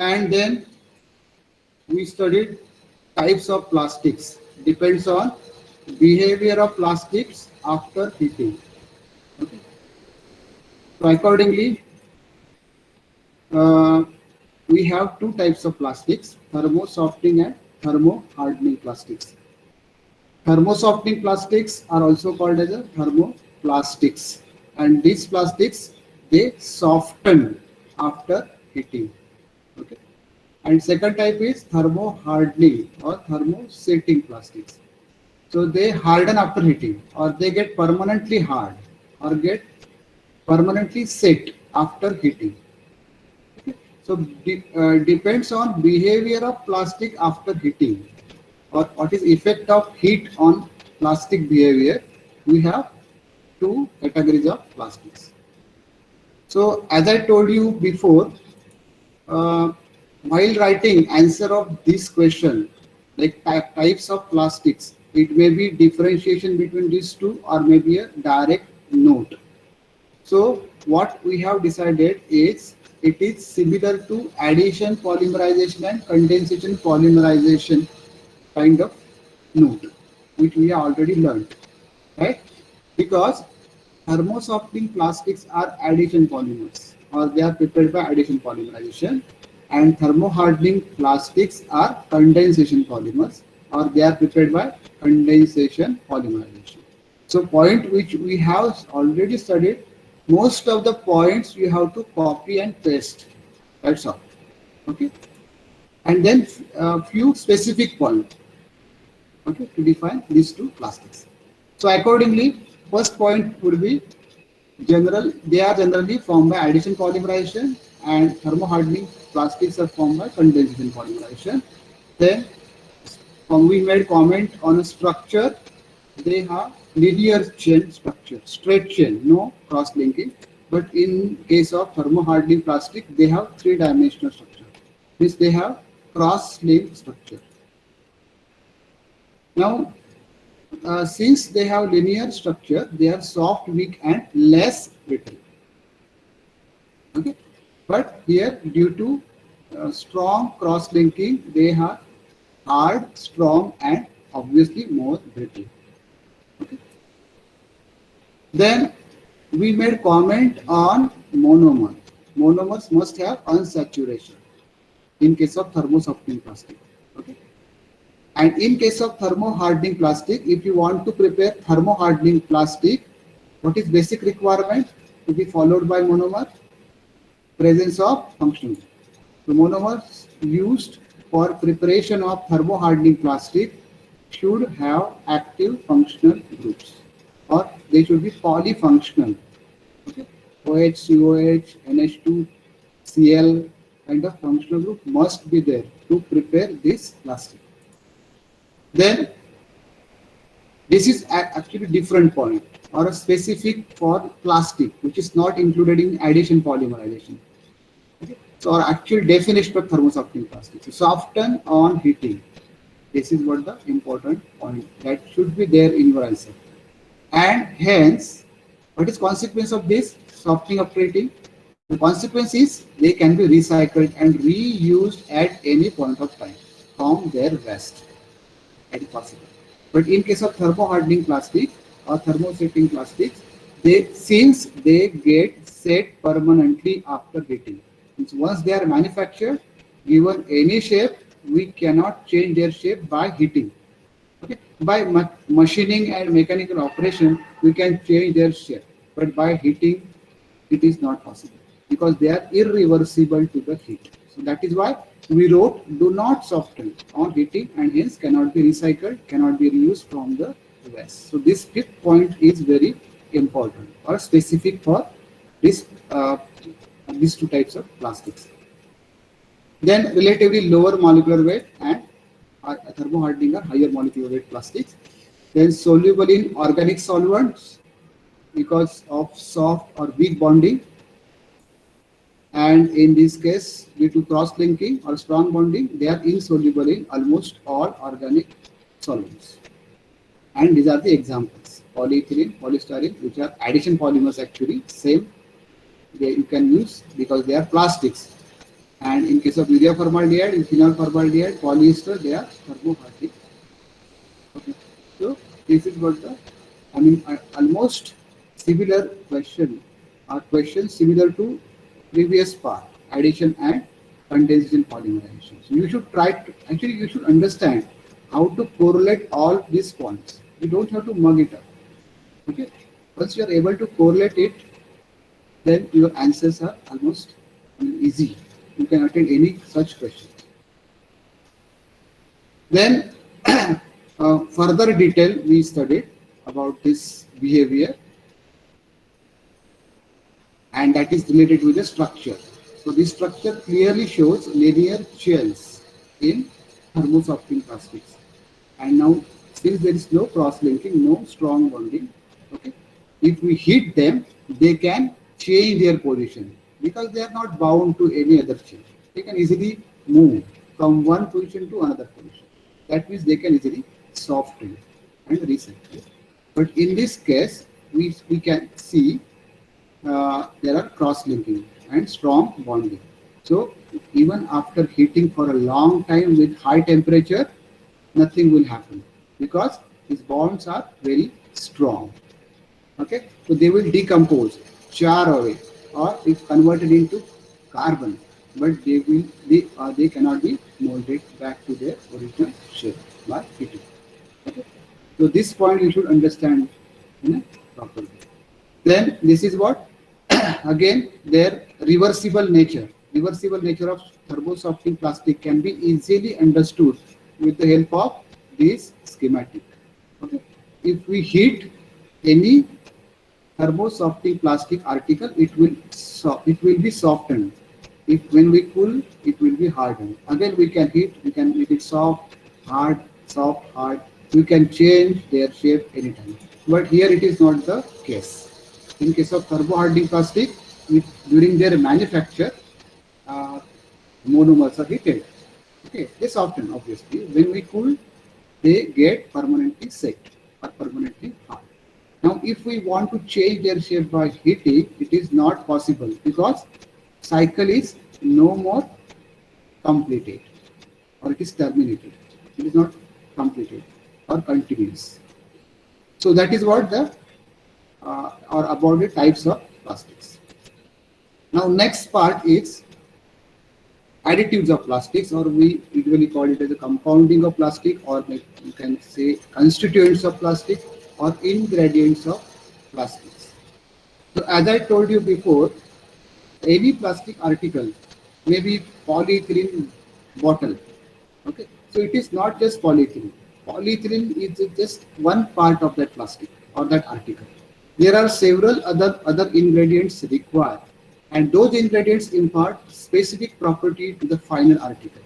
And then we studied types of plastics. Depends on behavior of plastics after heating. Okay. So accordingly, uh, we have two types of plastics: thermo-softening and thermo-hardening plastics. Thermo-softening plastics are also called as a thermoplastics, and these plastics, they soften after heating. Okay. And second type is thermo-hardening or thermosetting plastics. So they harden after heating, or they get permanently hard, or get permanently set after heating. Okay. So depends on behavior of plastic after heating, or what is effect of heat on plastic behavior. We have two categories of plastics. So as I told you before, uh, while writing answer of this question, like types of plastics, it may be differentiation between these two, or maybe a direct note. So what we have decided is it is similar to addition polymerization and condensation polymerization kind of note, which we have already learned, right? Because thermosoftening plastics are addition polymers, or they are prepared by addition polymerization, and thermohardening plastics are condensation polymers, or they are prepared by condensation polymerization. So point which we have already studied, most of the points you have to copy and paste. That's all. Okay. And then few specific points, okay, to define these two plastics. So accordingly, first point would be general. They are generally formed by addition polymerization, and thermohardening plastics are formed by condensation polymerization. Then we made comment on a structure. They have linear chain structure, straight chain, no cross linking. But in case of thermohardening plastic, they have three-dimensional structure. Means they have cross-linked structure. Now, since they have linear structure, they are soft, weak, and less brittle. Okay, but here due to strong cross-linking, they are hard, strong, and obviously more brittle. Okay. Then we made comment on monomer. Monomers must have unsaturation in case of thermosoftening plastic. Okay. And in case of thermohardening plastic, if you want to prepare thermohardening plastic, what is basic requirement to be followed by monomer? Presence of functional group. The monomers used for preparation of thermohardening plastic should have active functional groups, or they should be polyfunctional. Okay. OH, COH, NH2, Cl kind of functional group must be there to prepare this plastic. Then this is actually different point, or a specific for plastic, which is not included in addition polymerization. Okay. So our actual definition of thermosoftening plastic. So soften on heating. This is what the important point that should be there in your answer. And hence, what is consequence of this softening of heating? The consequence is they can be recycled and reused at any point of time from their waste. That is possible. But in case of thermohardening plastic or thermosetting plastics, since they get set permanently after heating. Means once they are manufactured, given any shape, we cannot change their shape by heating. Okay. By machining and mechanical operation, we can change their shape, but by heating, it is not possible because they are irreversible to the heat. So that is why we wrote do not soften on heating, and hence cannot be recycled, cannot be reused from the waste. So this fifth point is very important or specific for this these two types of plastics. Then relatively lower molecular weight and thermohardening are higher molecular weight plastics. Then soluble in organic solvents because of soft or weak bonding. And in this case, due to cross-linking or strong bonding, they are insoluble in almost all organic solvents. And these are the examples: polyethylene, polystyrene, which are addition polymers actually, same you can use because they are plastics. And in case of urea formaldehyde, in phenol formaldehyde, polyester, they are thermoharding. Okay. So this is what the, almost similar question, or questions similar to previous part, addition and condensation polymerization. So you should try to, actually you should understand how to correlate all these points. You don't have to mug it up. Okay. Once you are able to correlate it, then your answers are almost easy. You can attend any such question. Then further detail we studied about this behavior, and that is related with the structure. So this structure clearly shows linear chains in thermosoftening plastics. And now, since there is no cross-linking, no strong bonding, okay, if we hit them, they can change their position because they are not bound to any other chain. They can easily move from one position to another position. That means they can easily soften and reset. But in this case, we can see there are cross-linking and strong bonding. So even after heating for a long time with high temperature, nothing will happen because these bonds are very strong. Okay, so they will decompose, char away, or if converted into carbon, but they cannot be molded back to their original shape by heating. Okay, so this point you should understand properly. Then this is what again their reversible nature of thermosoftening plastic can be easily understood with the help of this schematic. Okay, if we heat any thermosoftening plastic article, it will be softened. If when we cool, it will be hardened. Again, we can heat, we can make it soft, hard, soft, hard. We can change their shape anytime. But here it is not the case. In case of thermohardening plastic, during their manufacture, monomers are heated. Okay, they soften obviously. When we cool, they get permanently set or permanently hard. Now, if we want to change their shape by heating, it is not possible because cycle is no more completed or it is terminated. It is not completed or continuous. So that is what the or about the types of plastics. Now, next part is additives of plastics, or we usually call it as a compounding of plastic, or like you can say constituents of plastic or ingredients of plastics. So as I told you before, any plastic article may be polyethylene bottle. Okay, so it is not just polyethylene. Polyethylene is just one part of that plastic or that article. There are several other ingredients required, and those ingredients impart specific property to the final article.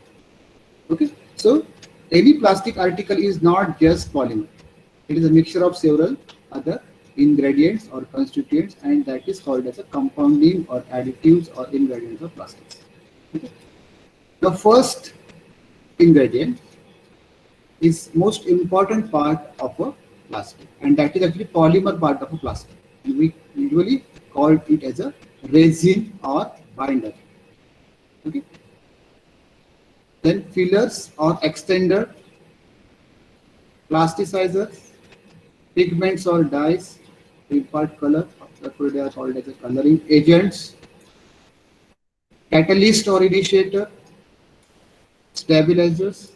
Okay, so any plastic article is not just polymer. It is a mixture of several other ingredients or constituents, and that is called as a compounding or additives or ingredients of plastics. Okay. The first ingredient is most important part of a plastic, and that is actually polymer part of a plastic. And we usually call it as a resin or binder. Okay. Then fillers or extender, plasticizers, pigments or dyes to impart color. Therefore, they are called as a coloring agents, catalyst or initiator, stabilizers,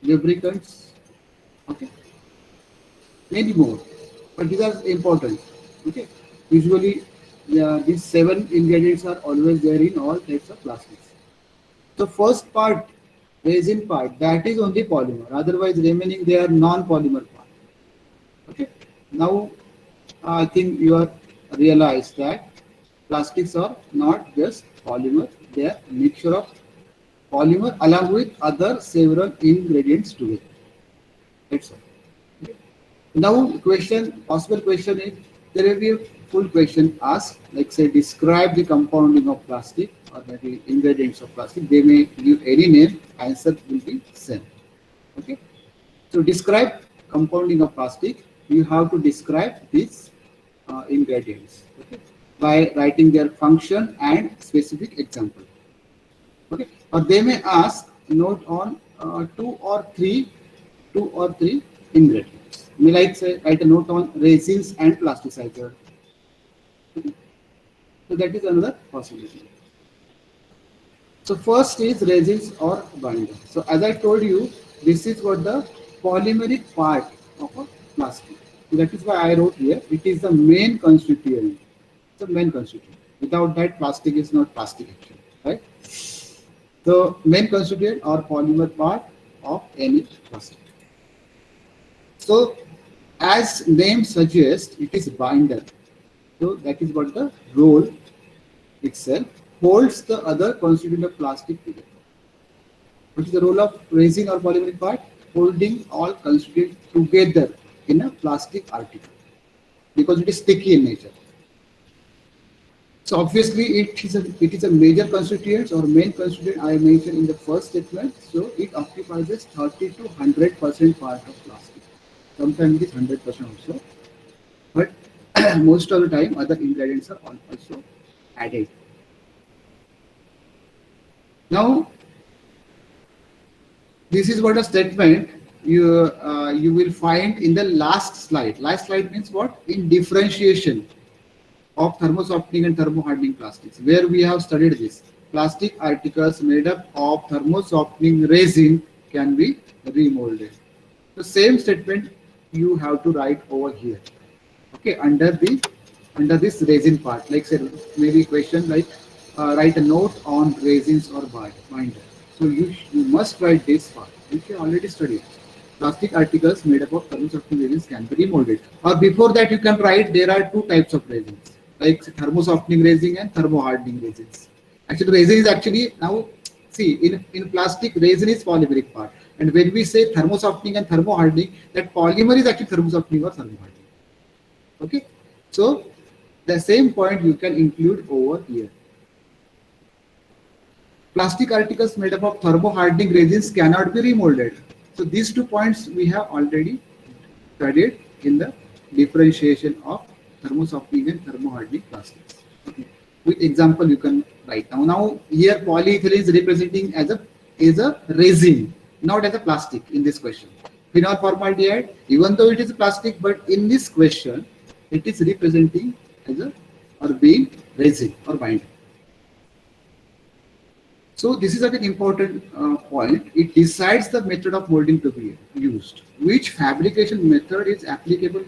lubricants. Okay, many more, but these are important. Okay, usually these 7 ingredients are always there in all types of plastics. The first part, resin part, that is only polymer. Otherwise, remaining they are non-polymer part. Okay. Now, I think you are realized that plastics are not just polymer; they are a mixture of polymer along with other several ingredients together. That's all. Okay. Now, possible question is, there will be a full question asked, like say, describe the compounding of plastic or maybe ingredients of plastic. They may give any name, answer will be same. Okay. So describe compounding of plastic. You have to describe these ingredients, okay, by writing their function and specific example. Okay, or they may ask note on two or three ingredients. We like say write a note on resins and plasticizer. Okay. So that is another possibility. So first is resins or binder. So as I told you, this is what the polymeric part of a plastic. So that is why I wrote here. It is the main constituent. The main constituent. Without that, plastic is not plastic actually, right? The main constituent or polymer part of any plastic. So as name suggests, it is binder. So that is what the role itself holds the other constituent of plastic together. What is the role of resin or polymeric part? Holding all constituents together in a plastic article because it is sticky in nature. So obviously it is a major constituent or main constituent I mentioned in the first statement. So it occupies 30 to 100% part of plastic. Sometimes it is 100% also, but most of the time other ingredients are also added. Now this is what a statement you will find in the last slide. Last slide means what? In differentiation of thermosoftening and thermohardening plastics, where we have studied this. Plastic articles made up of thermosoftening resin can be remolded. The same statement you have to write over here. Okay, under this resin part, like say maybe question like write a note on resins or binder. So you must write this part, which you already studied. Plastic articles made up of thermosoftening resins can be remolded. Or before that, you can write there are two types of resins, like thermosoftening resin and thermohardening resins. Actually, resin is actually now see in plastic resin is polymeric part, and when we say thermosoftening and thermohardening, that polymer is actually thermosoftening or thermohardening. Okay, so the same point you can include over here. Plastic articles made up of thermohardening resins cannot be remolded. So these 2 points we have already studied in the differentiation of thermosoftening and thermohardening plastics. Okay. With example you can write now. Now here polyethylene is representing as a resin, not as a plastic in this question. Phenol formaldehyde, even though it is a plastic, but in this question it is representing as a or being resin or binder. So this is an important point. It decides the method of molding to be used. Which fabrication method is applicable?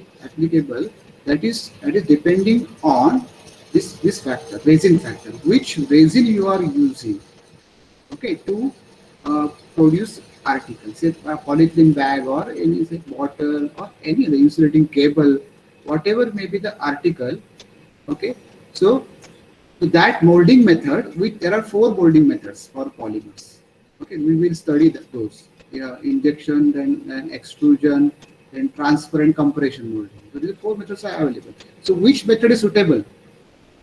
That is depending on this factor, resin factor. Which resin you are using? Okay, to produce articles, say a polyethylene bag or any say bottle or any other insulating cable, whatever may be the article. Okay, so that molding method, there are 4 molding methods for polymers. Okay, we will study those. Yeah, injection, then extrusion, then transfer and compression molding. So these 4 methods are available. So which method is suitable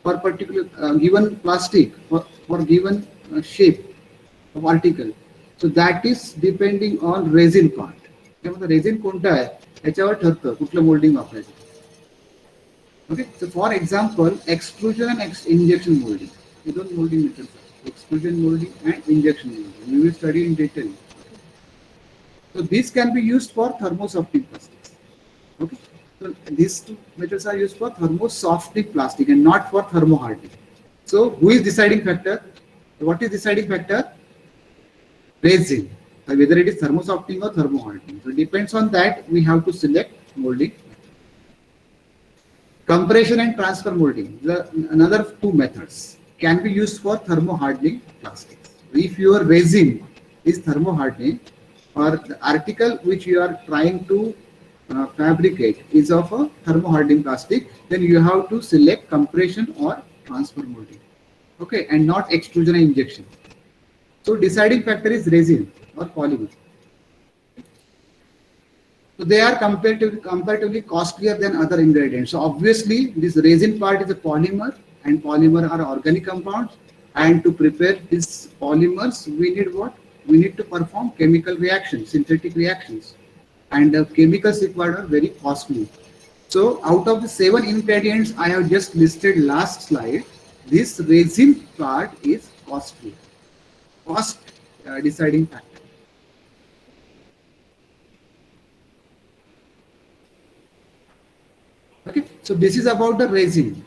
for particular given plastic for given shape of article? So that is depending on resin part. त्यामुळे resin कोणता आहे याच्यावर ठरतं कुठलं moulding वापरायचं. Okay, so for example, extrusion and injection molding. These are molding methods. Extrusion molding and injection molding. We will study in detail. Okay. So these can be used for thermosoftening plastics. Okay, so these 2 methods are used for thermosoftening plastic and not for thermohardening. So who is deciding factor? What is deciding factor? Resin. Whether it is thermosoftening or thermohardening. So it depends on that. We have to select molding. Compression and transfer molding, another 2 methods, can be used for thermohardening plastics. If your resin is thermohardening or the article which you are trying to fabricate is of a thermohardening plastic, then you have to select compression or transfer molding. Okay, and not extrusion and injection. So deciding factor is resin or polymer. So they are comparatively costlier than other ingredients. So obviously this resin part is a polymer and polymer are organic compounds, and to prepare these polymers we need what? We need to perform chemical reactions, synthetic reactions, and the chemicals required are very costly. So out of the 7 ingredients I have just listed last slide, this resin part is costly. cost deciding factor. Okay, so this is about the resin.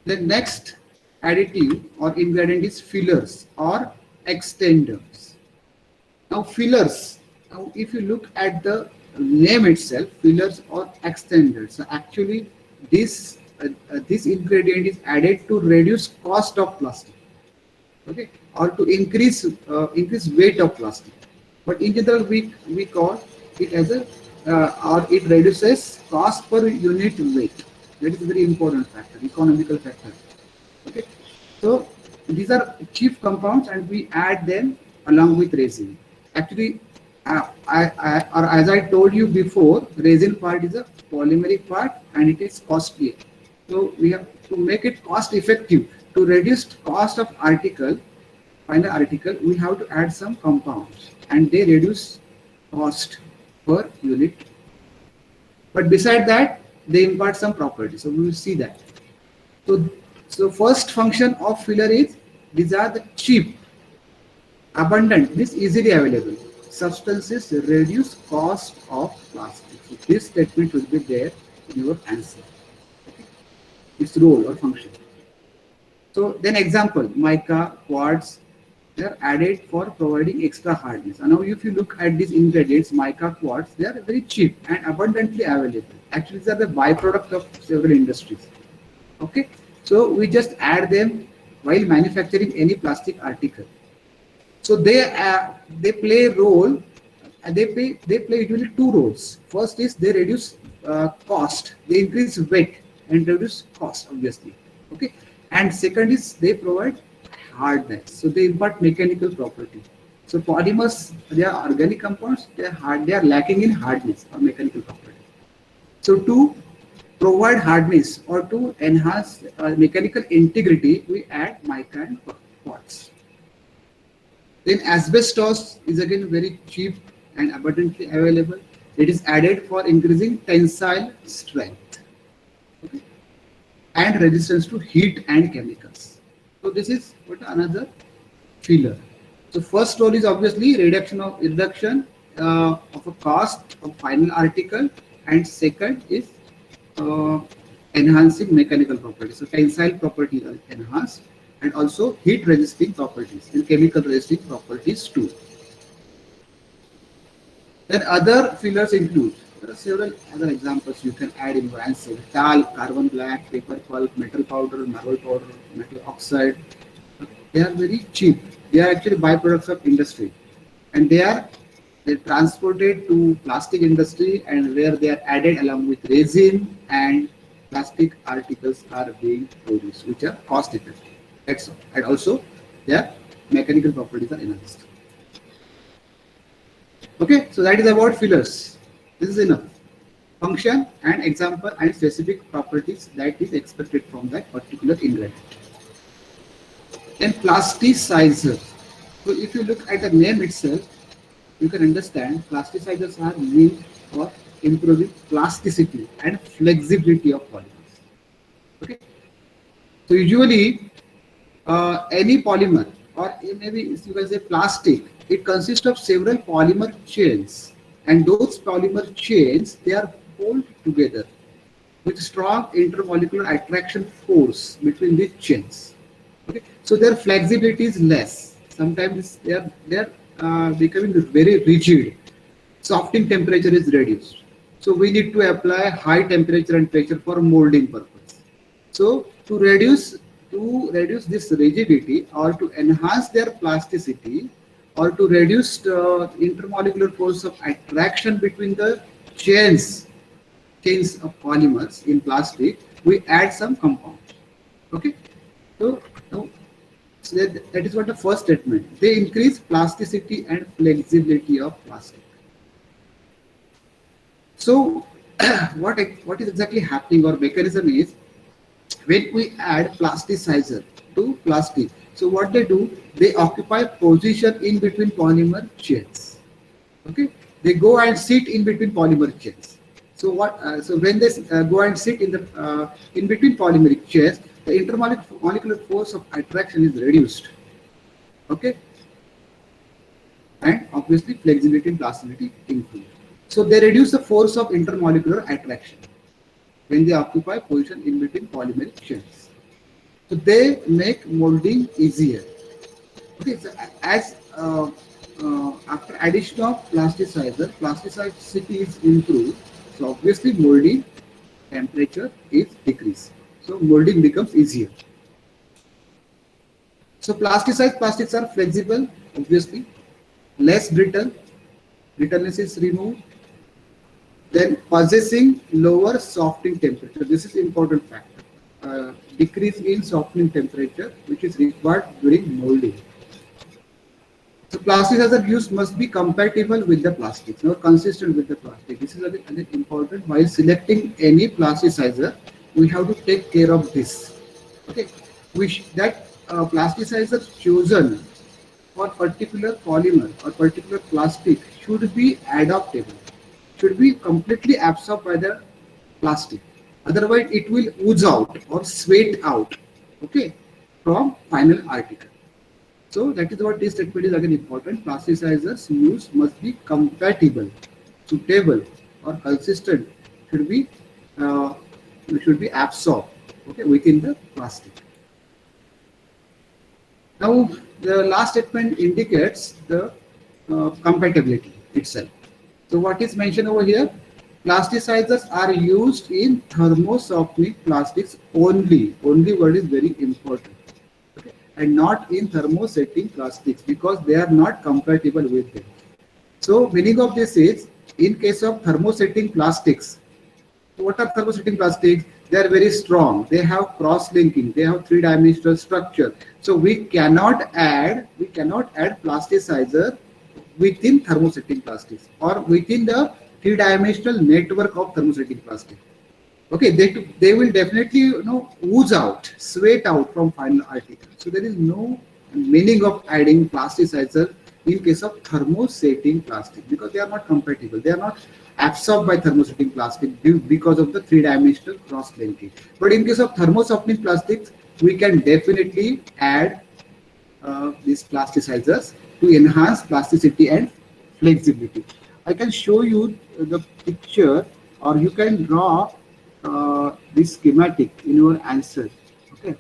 The next additive or ingredient is fillers or extenders. Now fillers, now if you look at the name itself, fillers or extenders, so actually this ingredient is added to reduce cost of plastic, okay, or to increase weight of plastic. But in general, we call it as a or it reduces cost per unit weight. That is a very important factor, economical factor. Okay, so these are cheap compounds, and we add them along with resin. Actually, or as I told you before, resin part is a polymeric part, and it is costly. So we have to make it cost effective to reduce cost of final article. We have to add some compounds, and they reduce cost per unit. But beside that, they impart some properties. So we will see that. So first function of filler is these are the cheap, abundant, this easily available substances reduce cost of plastic. So this statement will be there in your answer. Okay. Its role or function. So then example, mica, quartz, they are added for providing extra hardness. And now if you look at these ingredients, mica, quartz, they are very cheap and abundantly available. Actually, these are the byproduct of several industries. Okay, so we just add them while manufacturing any plastic article. So they play a role, and they play usually two roles. First is they reduce cost, they increase weight and reduce cost, obviously. Okay, and second is they provide hardness, so they impart mechanical property. So polymers, they are organic compounds, they are lacking in hardness or mechanical property. So to provide hardness or to enhance mechanical integrity, we add mica and quartz. Then asbestos is again very cheap and abundantly available. It is added for increasing tensile strength, okay, and resistance to heat and chemicals. So this is what another filler. So first role is obviously reduction of a cost of final article, and second is enhancing mechanical properties. So tensile properties are enhanced, and also heat resisting properties and chemical resisting properties too. Then other fillers include, there are several other examples you can add in your answer: talc, carbon black, paper pulp, metal powder, marble powder, metal oxide. They are very cheap. They are actually byproducts of industry, and they're transported to plastic industry, and where they are added along with resin, and plastic articles are being produced, which are cost effective. That's all. And also their mechanical properties are enhanced. Okay, so that is about fillers. This is enough. Function and example and specific properties that is expected from that particular ingredient. Then plasticizer. So if you look at the name itself, you can understand plasticizers are meant for improving plasticity and flexibility of polymers. Okay. So usually any polymer, or maybe you can say plastic, it consists of several polymer chains, and those polymer chains, they are pulled together with strong intermolecular attraction force between these chains. Okay, so their flexibility is less. Sometimes they are becoming very rigid. Softening temperature is reduced. So we need to apply high temperature and pressure for molding purpose. So to reduce this rigidity, or to enhance their plasticity, or to reduce the intermolecular force of attraction between the chains of polymers in plastic, we add some compounds. Okay, so that is what the first statement. They increase plasticity and flexibility of plastic. So what is exactly happening, or mechanism is, when we add plasticizer to plastic, so what they do, they occupy position in between polymer chains. Okay, they go and sit in between polymer chains. So what? So when they go and sit in between polymeric chains, the intermolecular force of attraction is reduced. Okay, and obviously flexibility and plasticity improve. So they reduce the force of intermolecular attraction when they occupy position in between polymeric chains. So they make molding easier. Okay, so as after addition of plasticizer, plasticity is improved. So obviously molding temperature is decreased. So molding becomes easier. So plasticized plastics are flexible, obviously, less brittle, brittleness is removed, then possessing lower softening temperature. This is important factor. Decrease in softening temperature, which is required during molding. So plasticizer used must be compatible with the plastic, not consistent with the plastic. This is again important. While selecting any plasticizer, we have to take care of this. Okay, which that plasticizer chosen for particular polymer or particular plastic should be adaptable, should be completely absorbed by the plastic. Otherwise, it will ooze out or sweat out. Okay, from final article. So that is what this statement is again important. Plasticizers used must be compatible, suitable, or consistent. Should be uh, absorbed, okay, within the plastic. Now the last statement indicates the compatibility itself. So what is mentioned over here? Plasticizers are used in thermosoftening plastics only. Only word is very important. And not in thermosetting plastics because they are not compatible with them. So meaning of this is, in case of thermosetting plastics, what are thermosetting plastics? They are very strong. They have cross-linking. They have three-dimensional structure. So we cannot add plasticizer within thermosetting plastics or within the three-dimensional network of thermosetting plastic. Okay, they will definitely ooze out, sweat out from final article. So there is no meaning of adding plasticizer in case of thermosetting plastic because they are not compatible. They are not absorbed by thermosetting plastic because of the three-dimensional cross-linking. But in case of thermosoftening plastics, we can definitely add these plasticizers to enhance plasticity and flexibility. I can show you the picture, or you can draw this schematic in your answer. Okay,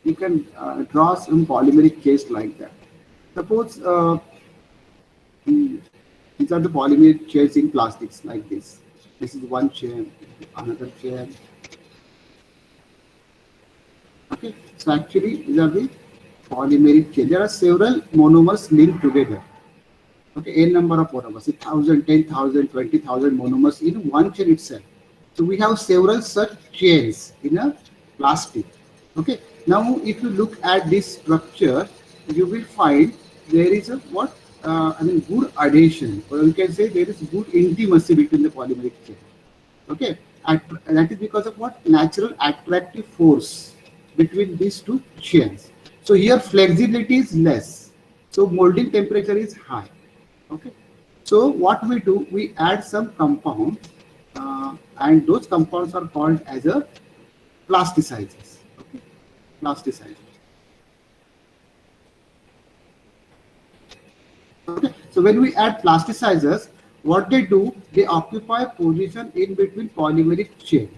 you can draw some polymeric case like that. Suppose these are the polymeric chains in plastics like this. This is one chain, another chain. Okay, so actually these are the polymeric chain. There are several monomers linked together. Okay, n number of monomers, 1,000, 10,000, 20,000 monomers in one chain itself. So we have several such chains in a plastic. Okay, now if you look at this structure, you will find there is a good adhesion, or you can say there is good intimacy between the polymeric chain. Okay, and that is because of what? Natural attractive force between these two chains. So here flexibility is less, so molding temperature is high. Okay, so what we do, we add some compound, and those compounds are called as a plasticizers. Okay, plasticizers. Okay, so when we add plasticizers, what they do, they occupy position in between polymeric chain.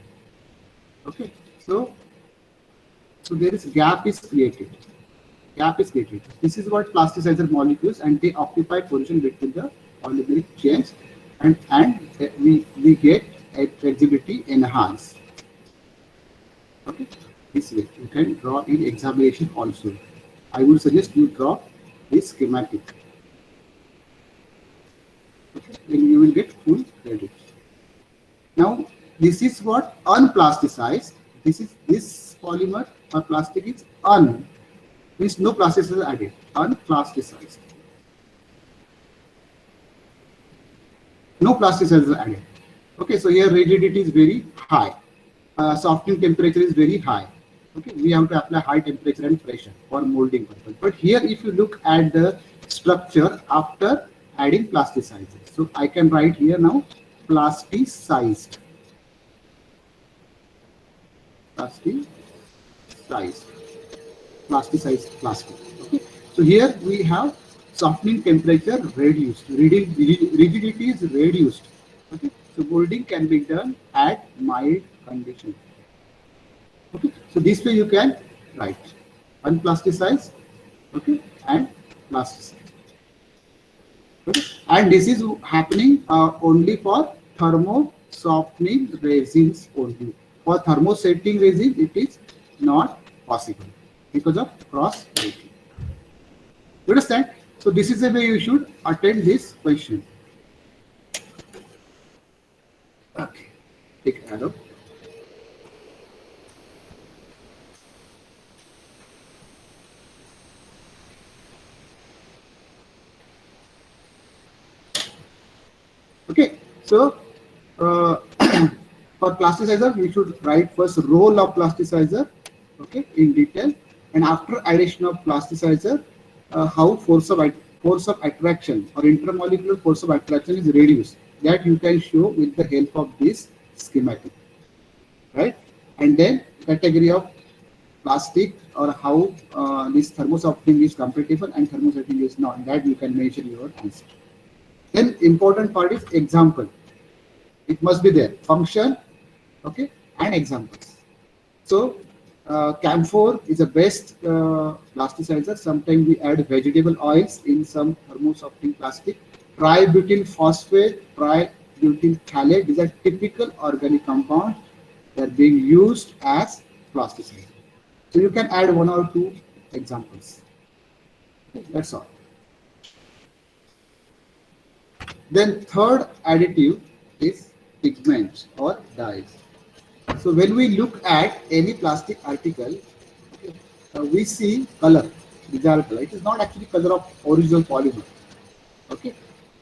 Okay, so there is gap is created. This is what plasticizer molecules, and they occupy position between the polymeric chains, and we get a flexibility enhanced. Okay, this way you can draw in examination also. I would suggest you draw this schematic. Okay, then you will get full credit. Now this is what unplasticized. This polymer or plastic is means no plasticizer added, unplasticized. No plasticizer added. Okay, so here rigidity is very high, softening temperature is very high. Okay, we have to apply high temperature and pressure for molding purpose. But here, if you look at the structure after adding plasticizers, so I can write here now plasticized. plasticized, plasticized plastic. Okay, so here we have softening temperature reduced, rigidity is reduced. Okay, so molding can be done at mild condition. Okay, so this way you can write unplasticized, okay, and plasticized. Okay, and this is happening only for thermo softening resins only. For thermosetting resin, it is not possible because of cross breaking. You understand? So this is the way you should attend this question. Okay, take arrow. Okay, so uh, for plasticizer, we should write first role of plasticizer, okay, in detail, and after addition of plasticizer, how force of attraction or intermolecular force of attraction is reduced. That you can show with the help of this schematic, right? And then category of plastic or how this thermosoftening is compatible and thermosetting is not. That you can mention your answer. Then important part is example. It must be there. Function, okay, and examples. So camphor is the best plasticizer. Sometimes we add vegetable oils in some thermosoftening plastic. Tributyl phosphate, tributyl phthalate. These are typical organic compounds that are being used as plasticizer. So you can add one or two examples. Okay, that's all. Then third additive is pigments or dyes. So when we look at any plastic article, okay, we see color, bizarre color. It is not actually color of original polymer. Okay,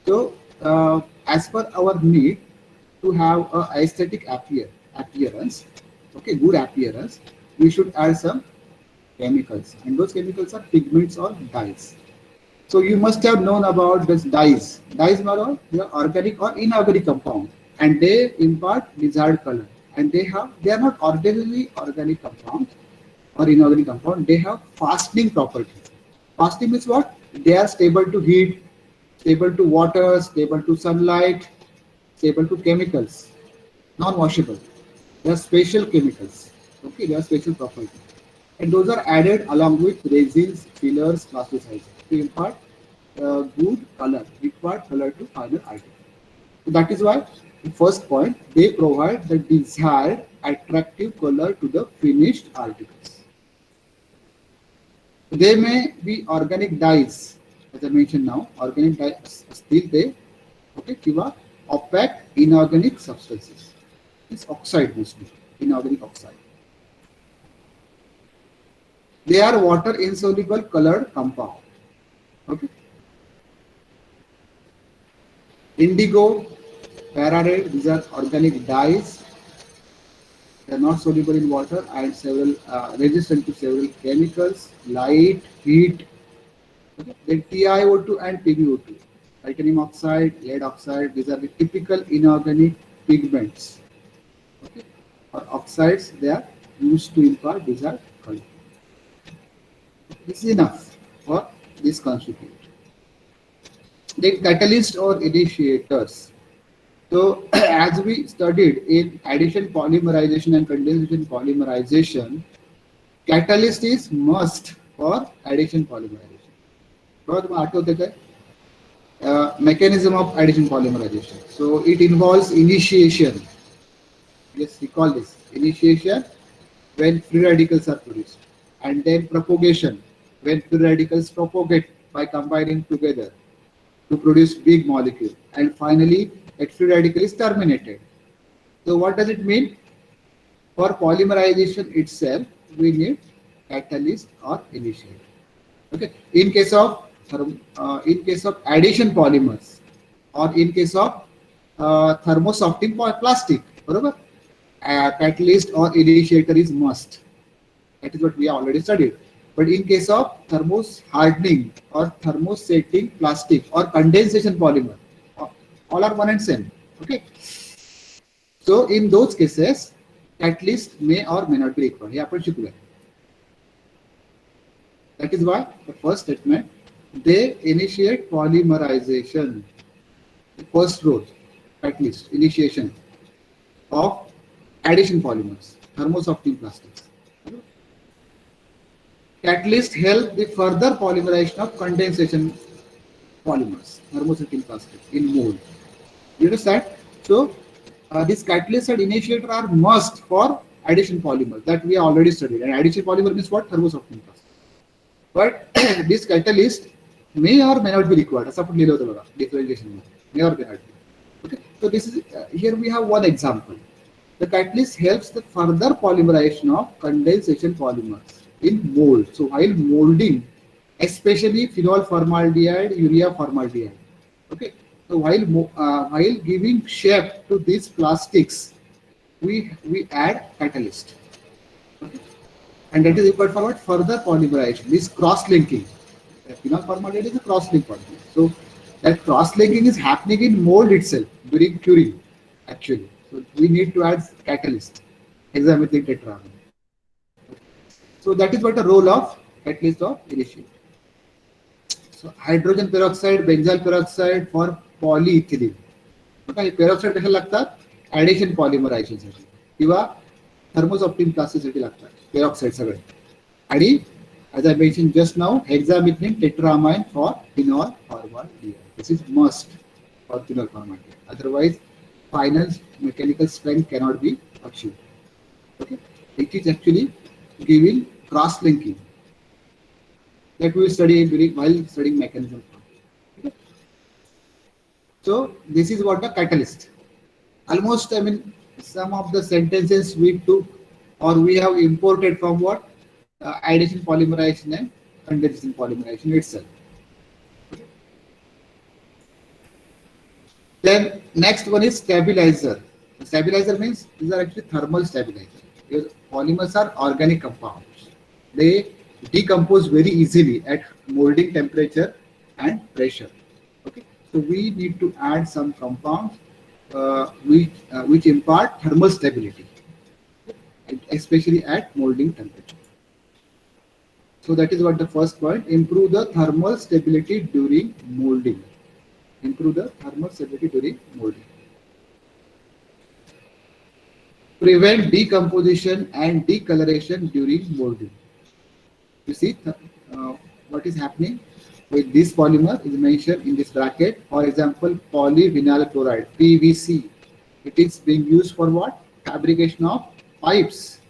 so as per our need to have a aesthetic appearance, okay, good appearance, we should add some chemicals, and those chemicals are pigments or dyes. So you must have known about this dyes. Dyes are all organic or inorganic compound, and they impart desired color. And they are not ordinarily organic compound or inorganic compound. They have fastening property. Fastening means what? They are stable to heat, stable to water, stable to sunlight, stable to chemicals, non-washable. They are special chemicals. Okay, they are special property, and those are added along with resins, fillers, plasticizers to impart good color, required color to final article. So that is why the first point, they provide the desired attractive color to the finished articles. They may be organic dyes, as I mentioned now, organic dyes still they, okay, kiva opaque inorganic substances. It's oxide mostly, inorganic oxide. They are water insoluble colored compound. Okay. Indigo, parared, these are organic dyes. They are not soluble in water and several resistant to several chemicals, light, heat. Okay. Then TiO2 and PbO2, titanium oxide, lead oxide. These are the typical inorganic pigments. Okay. Or oxides, they are used to impart desired color. This is enough for this constituent. Then catalyst or initiators. So as we studied in addition polymerization and condensation polymerization, catalyst is must for addition polymerization. Mechanism of addition polymerization. So it involves initiation. Yes, recall this. Initiation when free radicals are produced, and then propagation when free radicals propagate by combining together to produce big molecule, and finally that free radical is terminated. So what does it mean? For polymerization itself, we need catalyst or initiator. Okay. In case of addition polymers, or in case of thermosofting plastic, barabar? Catalyst or initiator is must. That is what we have already studied. But in case of thermos hardening or thermosetting plastic or condensation polymer, all are one and same. Okay. So in those cases, catalyst may or may not be required. हे आपण शिकूया. That is why the first statement, they initiate polymerization. The first role, catalyst, initiation of addition polymers, thermosoftein plastics. Catalyst help the further polymerization of condensation polymers, thermosoftein plastics in mold. You understand? So these catalysts and initiator are must for addition polymers that we already studied. And addition polymer means what? Thermosoftein plastic. But this catalyst may or may not be required. असं आपण लिहिलं होतं बघा differentiation may or may not be. Okay. So this is here we have one example. The catalyst helps the further polymerization of condensation polymers in mold. So while molding, especially phenol formaldehyde, urea formaldehyde. Okay. So while giving shape to these plastics, we add catalyst. Okay. And that is required for what? Further polymerization. This cross-linking. Phenol formaldehyde is a cross-link polymer. So that cross-linking is happening in mold itself during curing, actually. So we need to add catalyst, hexamethylene tetraamine. So that is what the role of catalyst of initiation. So hydrogen peroxide, benzyl peroxide for polyethylene. Okay, peroxide कशाला लागतात? Addition polymerization साठी किंवा thermosoftein plasticity लागतात. Peroxide सगळे. आणि as I mentioned just now, hexamethylene tetramine for phenol formaldehyde. This is must for phenol formaldehyde. Otherwise, final mechanical strength cannot be achieved. Okay, it is actually giving cross-linking that we study while studying mechanism. Okay. So this is what the catalyst. Almost, I mean, some of the sentences we took or we have imported from what? Addition polymerization and condensation polymerization itself. Okay. Then next one is stabilizer. Stabilizer means these are actually thermal stabilizers. Because polymers are organic compounds. They decompose very easily at molding temperature and pressure. Okay, so we need to add some compounds which impart thermal stability, especially at molding temperature. So that is what the first point: improve the thermal stability during molding. Improve the thermal stability during molding. Prevent decomposition and decoloration during molding. You see what is happening with this polymer is mentioned in this bracket. For example, polyvinyl chloride, PVC. It is being used for what? Fabrication of pipes.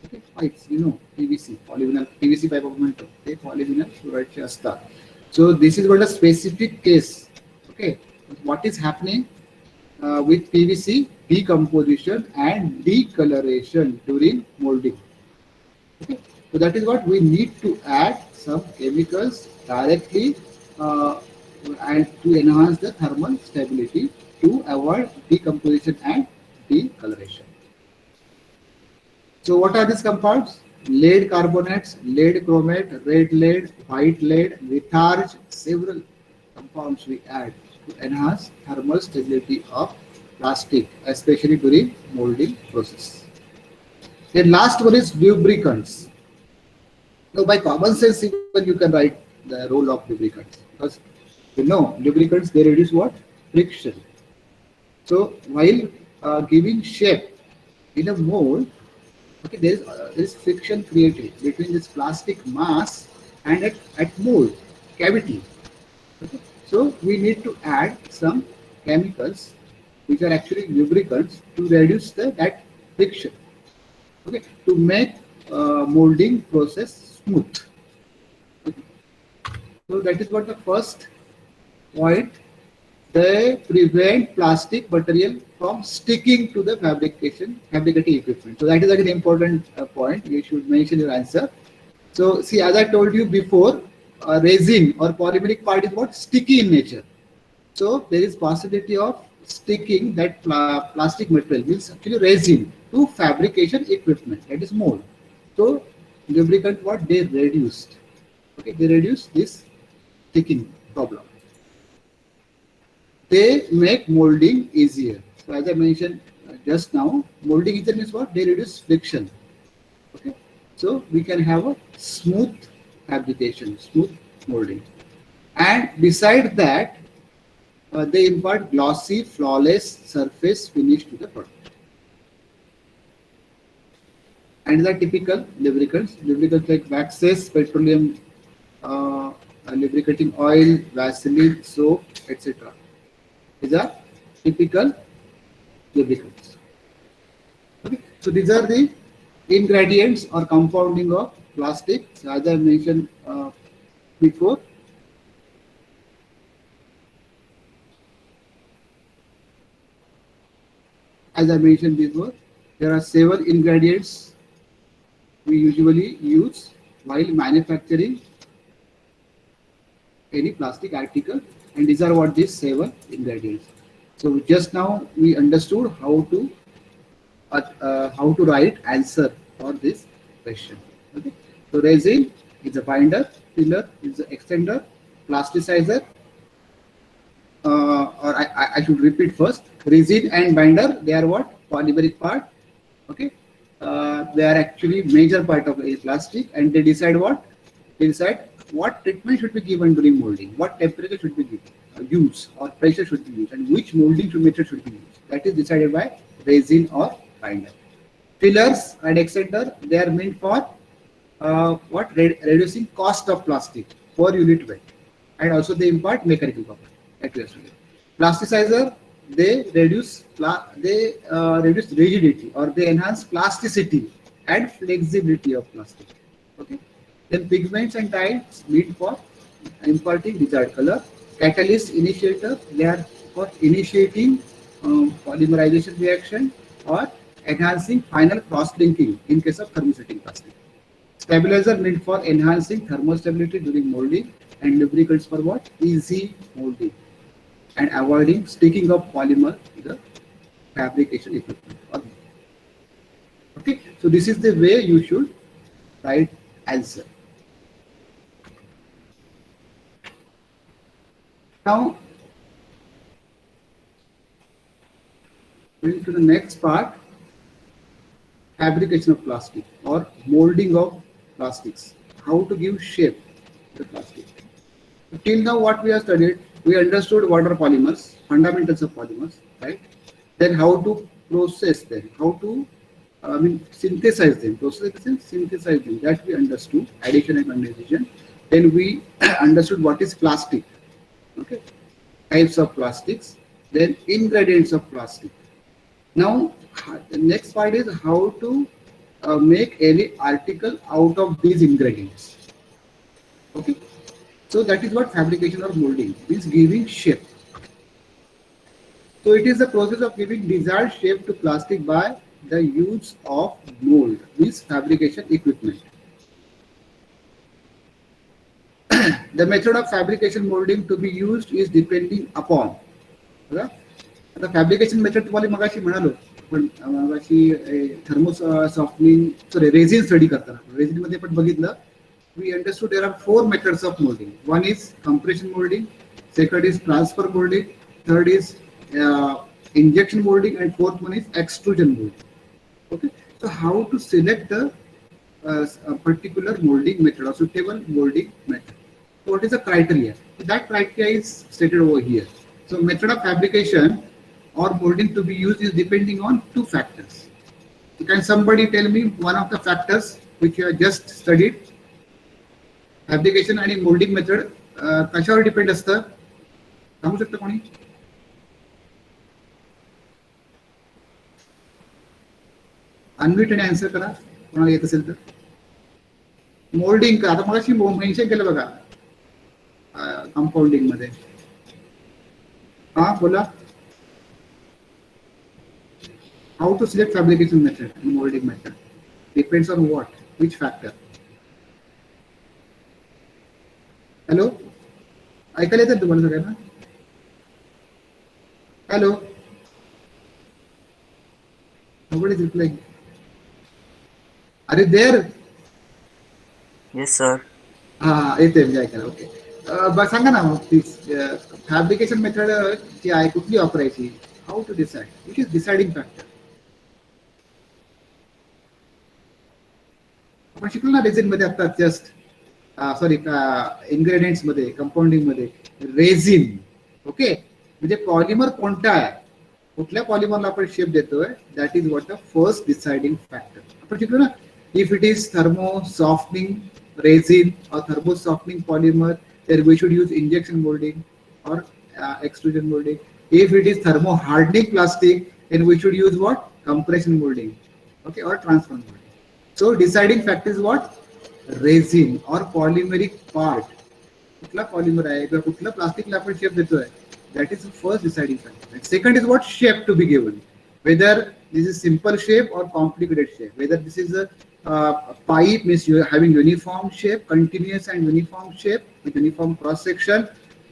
Okay, pipes, you know, PVC, polyvinyl, PVC pipe of mental. Okay, polyvinyl chloride astar. So this is what a specific case. Okay, what is happening with PVC? Decomposition and decoloration during molding. Okay. So that is what we need to add some chemicals directly and to enhance the thermal stability to avoid decomposition and decoloration. So what are these compounds? Lead carbonates, lead chromate, red lead, white lead, litharge, several compounds we add to enhance thermal stability of plastic, especially during molding process. Then last one is lubricants. Now by common sense, even you can write the role of lubricants, because you know lubricants, they reduce what? Friction. So while giving shape in a mold, okay, there is friction created between this plastic mass and at mold cavity. Okay. So we need to add some chemicals which are actually lubricants to reduce that friction. Okay, to make molding process smooth. Okay. So that is what the first point. They prevent plastic material from sticking to the fabricating equipment. So that is an important point. You should mention your answer. So see, as I told you before, resin or polymeric part is what? Sticky in nature. So there is possibility of sticking that plastic material, means actually resin, to fabrication equipment, that is mold. So lubricant, what they reduced? Okay, they reduce this sticking problem. They make molding easier. So as I mentioned just now, molding agent means what? They reduce friction. Okay, so we can have a smooth fabrication, smooth molding, and beside that, they impart glossy, flawless surface finish to the product. And the typical lubricants like waxes, petroleum, lubricating oil, Vaseline, soap, etc. These are typical lubricants. Okay. So these are the ingredients or compounding of plastic. So as I mentioned before, there are 7 ingredients we usually use while manufacturing any plastic article, and these are what these 7 ingredients. So just now we understood how to write answer for this question. Okay. So resin is a binder, filler is an extender, plasticizer, or I should repeat first. Resin and binder, they are what? Polymeric part. Okay. They are actually major part of a plastic, and they decide what? They decide what treatment should be given during molding, what temperature should be given, used, or pressure should be used, and which molding method should be used. That is decided by resin or binder. Fillers and extender, they are meant for reducing cost of plastic per unit weight, and also they impart mechanical property. Plasticizer, they reduce rigidity, or they enhance plasticity and flexibility of plastic. Okay. Then pigments and dyes meant for imparting desired color. Catalyst initiator, they are for initiating polymerization reaction or enhancing final cross-linking in case of thermosetting plastic. Stabilizer meant for enhancing thermostability during molding, and lubricants for what? Easy molding and avoiding sticking of polymer to the fabrication equipment. Okay, so this is the way you should write answer. Now, going to the next part, fabrication of plastic or molding of plastics. How to give shape to the plastic. Till now, what we have studied, we understood what are polymers, fundamentals of polymers, right? Then how to process them, how to synthesize them. Process in the sense synthesize them. That we understood, addition and condensation. Then we understood what is plastic. Okay, types of plastics, then ingredients of plastic. Now the next part is how to make any article out of these ingredients. Okay, so that is what fabrication or molding is, giving shape. So it is the process of giving desired shape to plastic by the use of mold, this fabrication equipment. The method of fabrication molding to be used is depending upon. The fabrication method तुम्हाला मगाशी म्हणालो पण मगाशी thermo softening sorry resin study करताना resin मध्ये पण बघितलं we understood there are 4 methods of molding. One is compression molding, second is transfer molding, third is injection molding, and fourth one is extrusion molding. Okay, so how to select the a particular molding method or suitable molding method? So what is the criteria? That criteria is stated over here. So method of fabrication or molding to be used is depending on 2 factors. So can somebody tell me one of the factors which you have just studied? Fabrication and molding method कशावर depend असतं सांगू शकता कोणी? Unmute आणि answer करा कोणाला येत असेल तर. मोल्डिंग आता मगाशी मेन्शन केलं बघा कंपाउंडिंग मध्ये. हा बोला. How to select fabrication method and molding method depends on what, which factor? Hello, ऐकायला येतं तुम्हाला सगळ्यांना? Hello, nobody is replying. Are you there? Yes, sir. येते म्हणजे ऐकायला. ओके, बस सांगा ना मग प्लीज. फॅब्रिकेशन मेथड जी आहे कुठली वापरायची? How to decide, which is deciding factor? आपण शिकलो ना रेझिन मध्ये आता जस्ट सॉरी इन्ग्रेडियंट्स मध्ये कंपाऊंडिंग मध्ये रेझिन. ओके, म्हणजे पॉलिमर कोणता आहे, कुठल्या पॉलिमरला आपण शेप देतोय, that is what the first deciding factor. आपण शिकलो ना, if it is thermo softening resin or thermo softening polymer, then we should use injection molding or extrusion molding. If it is thermo hardening plastic, then we should use what? Compression molding, okay, or transfer molding. So deciding factor is what? Resin or polymeric part. कुठला polymer आहे किंवा कुठल्या प्लास्टिकला आपण shape देतोय, that is the first deciding factor. And second is what? Shape to be given, whether this is simple shape or complicated shape, whether this is a pipe means you are having uniform shape, continuous and uniform shape with uniform cross section,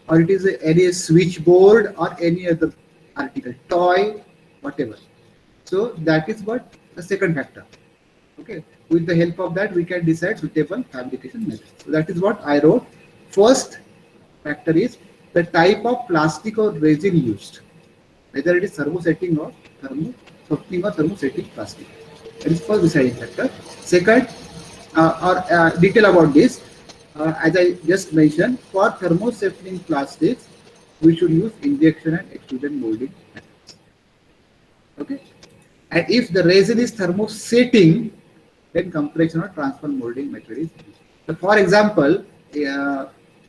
or it is any switchboard or any other article, toy, whatever. So that is what the second factor. Okay, with the help of that we can decide suitable fabrication method. So that is what I wrote. First factor is the type of plastic or resin used, whether it is thermosetting or thermosoftening or thermosetting plastic. That is first deciding factor. Second, detail about this, as I just mentioned, for thermosetting plastics, we should use injection and extrusion molding methods. Okay, and if the resin is thermosetting, then compression or transfer molding method is used. So, for example,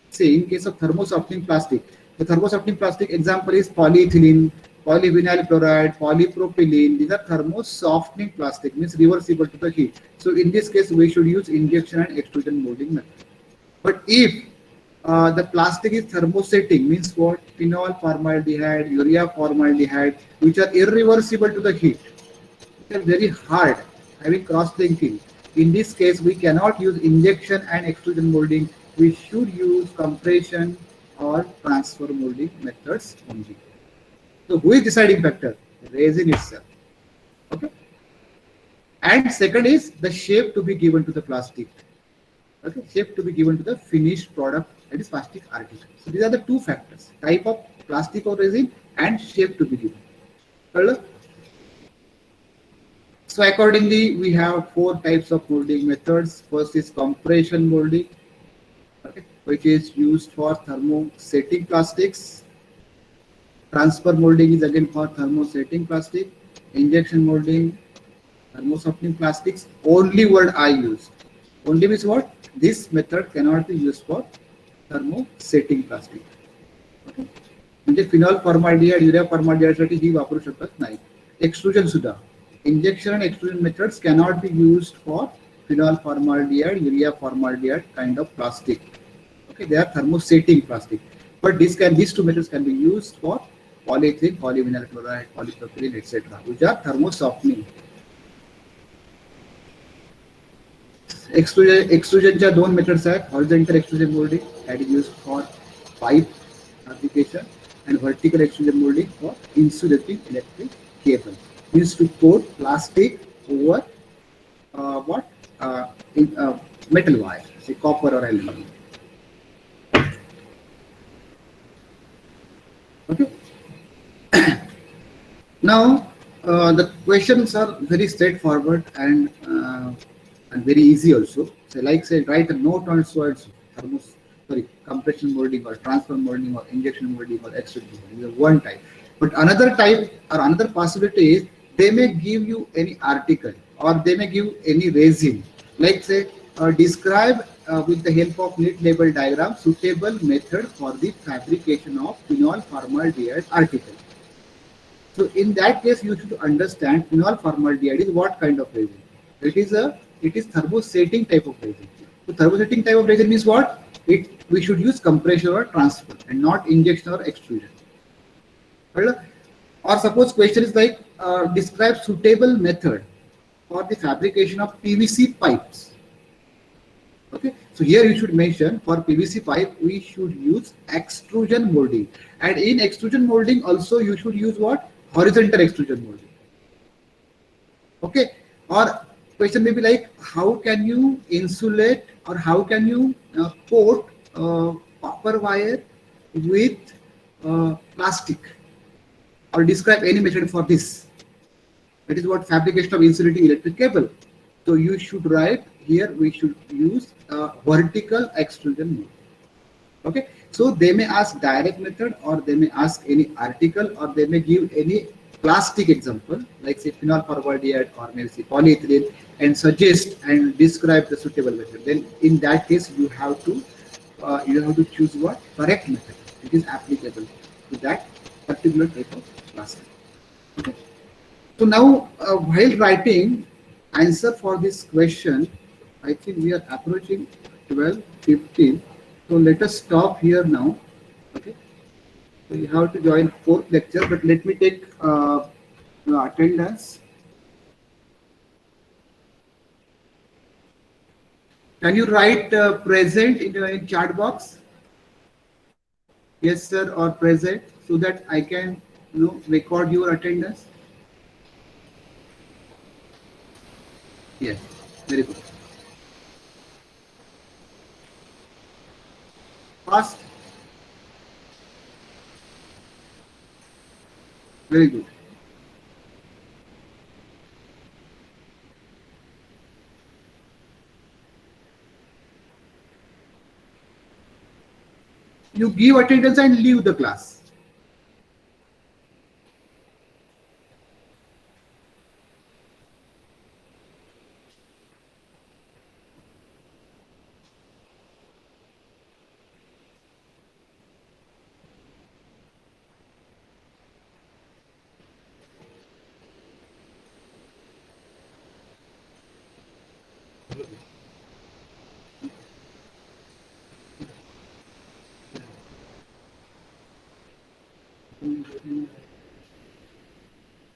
say in case of thermosoftening plastic, the thermosoftening plastic example is polyethylene, polyvinyl chloride, polypropylene. These are thermo-softening plastic, means reversible to the heat. So in this case, we should use injection and extrusion molding method. But if the plastic is thermosetting, means what? Phenol formaldehyde, urea formaldehyde, which are irreversible to the heat. They are very hard, having cross-linking. In this case, we cannot use injection and extrusion molding. We should use compression or transfer molding methods only. So who is deciding factor? Resin itself. Okay. And second is the shape to be given to the plastic. Okay, shape to be given to the finished product, that is plastic article. So these are the two factors: type of plastic or resin and shape to be given. Hello? So accordingly, we have four types of molding methods. First is compression molding, okay, which is used for thermosetting plastics. Transfer molding is again for thermosetting plastic. Injection molding, thermosoftening plastics. Only word I use. Only means what? This method cannot be used for thermosetting plastic. Okay. म्हणजे phenol formaldehyde, urea formaldehyde साठी ही वापरू शकत नाही. Extrusion सुद्धा. Injection and extrusion methods cannot be used for phenol formaldehyde, urea formaldehyde kind of plastic. Okay, they are thermosetting plastic. But these two methods can be used for polyethylene, polyvinyl chloride, polypropylene, etc., which are thermosoftening. Extrusionच्या दोन methods आहेत. Horizontal extrusion molding, that is used for pipe application, and vertical extrusion molding for insulating electric cable. Used to coat plastic over metal wire, say copper or aluminum. Okay. Now the questions are very straightforward and very easy also. So like say write a note on words compression molding or transfer molding or injection molding or extrusion molding. This is one type. But another type or another possibility is they may give you any article or they may give any resin. Like say describe with the help of neat label diagram suitable method for the fabrication of phenol formaldehyde article. So in that case you should understand phenol formaldehyde is what kind of resin. It is thermosetting type of resin. So thermosetting type of resin means what? We should use compression or transfer and not injection or extrusion. Or suppose question is like describe suitable method for the fabrication of PVC pipes. Okay, so here you should mention for PVC pipe we should use extrusion molding, and in extrusion molding also you should use what? Horizontal extrusion molding. Okay, or question may be like how can you insulate or how can you coat copper wire with plastic, or describe any method for this. That is what fabrication of insulating electric cable. So you should write here we should use vertical extrusion mode. Okay, so they may ask direct method, or they may ask any article, or they may give any plastic example like say phenol formaldehyde or maybe say polyethylene, and suggest and describe the suitable method. Then in that case you have to choose what correct method it is applicable to that particular type of plastic. Okay. So now while writing answer for this question, I think we are approaching 12:15. So let us stop here now. Okay. So you have to join fourth lecture, but let me take the attendance. Can you write present in chat box? Yes, sir, or present, so that I can record your attendance. Yes, very good. Fast, very good. You give attendance and leave the class.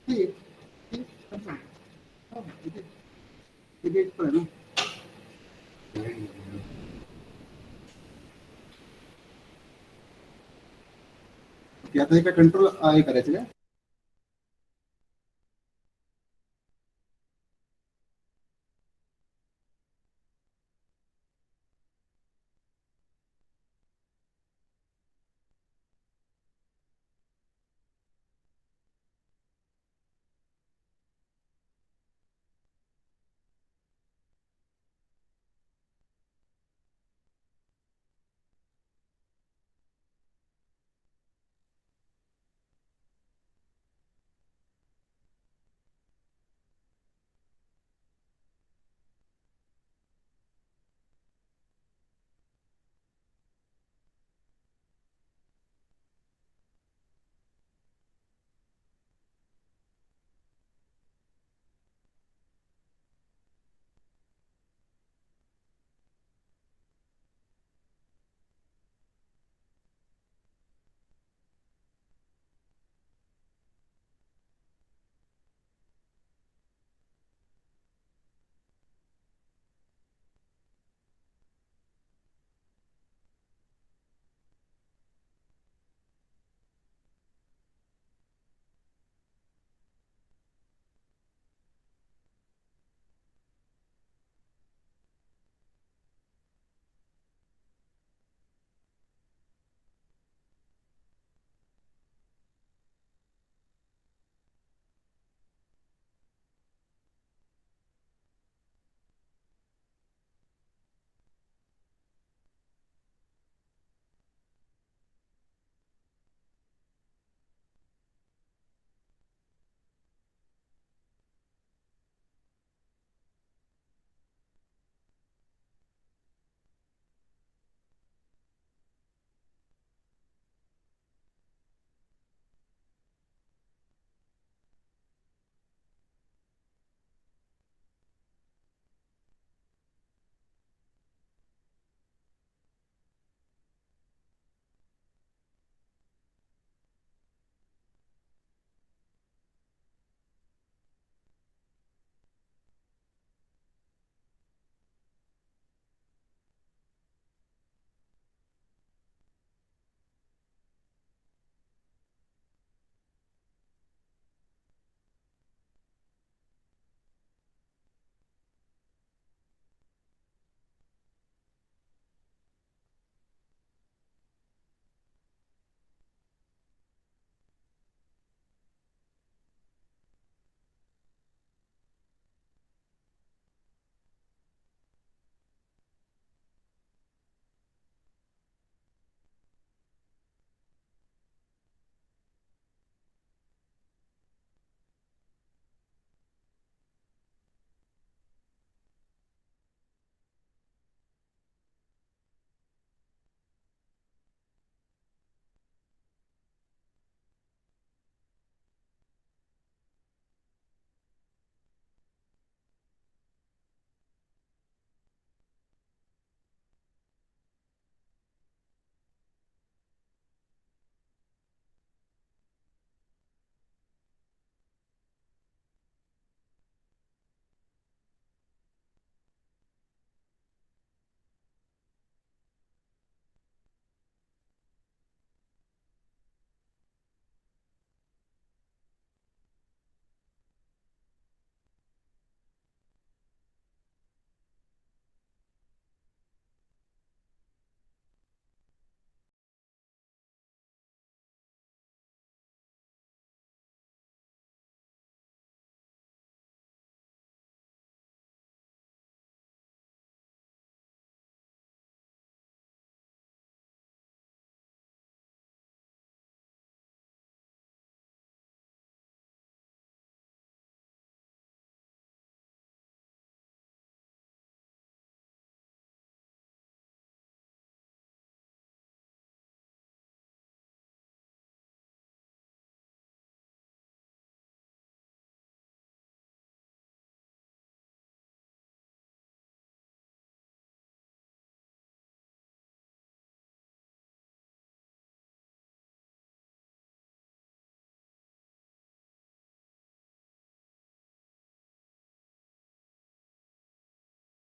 Hey, hey, come on. Oh, it is for no. Okay, आता हे काय control हे करायचं का?